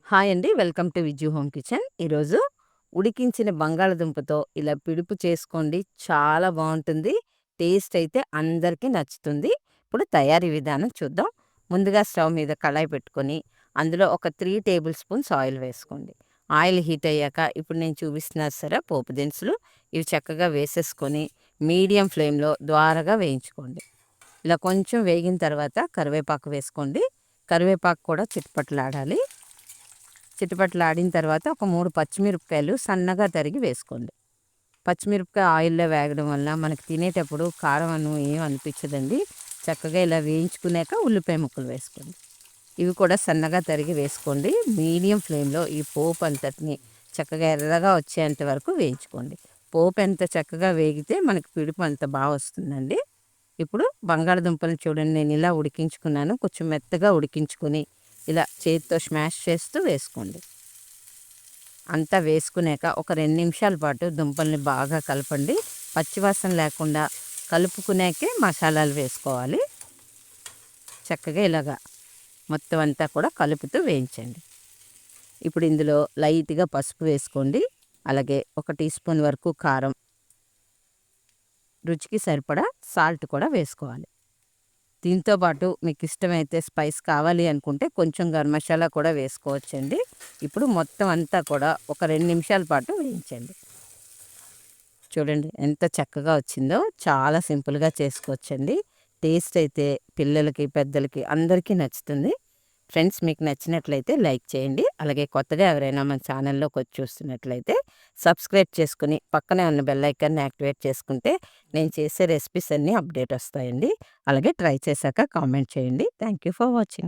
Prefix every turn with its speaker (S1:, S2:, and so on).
S1: Hi అండి. Welcome to Vijju home kitchen. ఈరోజు ఉడికించిన బంగాళదుంపతో ఇలా పిడుపు చేసుకోండి. చాలా బావుంటుంది. టేస్ట్ అయితే అందరికీ నచ్చుతుంది. ఇప్పుడు తయారీ విధానం చూద్దాం. ముందుగా స్టవ్ మీద కళాయి పెట్టుకొని, అందులో ఒక 3 టేబుల్ స్పూన్స్ ఆయిల్ వేసుకోండి. ఆయిల్ హీట్ అయ్యాక ఇప్పుడు నేను చూపిస్తున్నా సరే పోపు దినుసులు ఇవి చక్కగా వేసేసుకొని మీడియం ఫ్లేమ్‌లో ద్వారగా వేయించుకోండి. ఇలా కొంచెం వేగిన తర్వాత కరివేపాకు వేసుకోండి. కరివేపాకు కూడా చిటపటలాడాలి. చిటపటలాడిన తర్వాత ఒక 3 పచ్చిమిరపకాయలు సన్నగా తరిగి వేసుకోండి. పచ్చిమిరపకాయ ఆయిల్‌లో వేగడం వల్ల మనకి తినేటప్పుడు కారం ఏం అనిపించదండి. చక్కగా ఇలా వేయించుకున్నాక ఉల్లిపాయ ముక్కలు వేసుకోండి. ఇవి కూడా సన్నగా తరిగి వేసుకోండి. మీడియం ఫ్లేమ్‌లో ఈ పోపు అంతటిని చక్కగా ఎర్రగా వచ్చేంత వరకు వేయించుకోండి. పోపు ఎంత చక్కగా వేగితే మనకి పిడుపు అంత వస్తుందండి. ఇప్పుడు బంగాళదుంపలను చూడండి, నేను ఇలా ఉడికించుకున్నాను. కొంచెం మెత్తగా ఉడికించుకొని ఇలా చేతితో స్మాష్ చేస్తూ వేసుకోండి. అంతా వేసుకున్నాక ఒక 2 నిమిషాల పాటు దుంపల్ని బాగా కలపండి. పచ్చివాసన లేకుండా కలుపుకున్నాకే మసాలాలు వేసుకోవాలి. చక్కగా ఇలాగా మొత్తం అంతా కూడా కలుపుతూ వేయించండి. ఇప్పుడు ఇందులో లైట్‌గా పసుపు వేసుకోండి. అలాగే ఒక టీ స్పూన్ వరకు కారం, రుచికి సరిపడా సాల్ట్ కూడా వేసుకోవాలి. దీంతో పాటు మీకు ఇష్టమైతే స్పైస్ కావాలి అనుకుంటే కొంచెం గరం మసాలా కూడా వేసుకోవచ్చండి. ఇప్పుడు మొత్తం అంతా కూడా ఒక 2 నిమిషాల పాటు వేయించండి. చూడండి ఎంత చక్కగా వచ్చిందో. చాలా సింపుల్‌గా చేసుకోవచ్చండి. టేస్ట్ అయితే పిల్లలకి, పెద్దలకి అందరికీ నచ్చుతుంది. ఫ్రెండ్స్, మీకు నచ్చినట్లయితే లైక్ చేయండి. అలాగే కొత్తగా ఎవరైనా మన ఛానల్లోకి వచ్చి చూస్తున్నట్లయితే సబ్స్క్రైబ్ చేసుకుని పక్కనే ఉన్న బెల్ ఐకాన్ని యాక్టివేట్ చేసుకుంటే నేను చేసే రెసిపీస్ అన్నీ అప్డేట్ వస్తాయండి. అలాగే ట్రై చేశాక కామెంట్ చేయండి. Thank you for watching.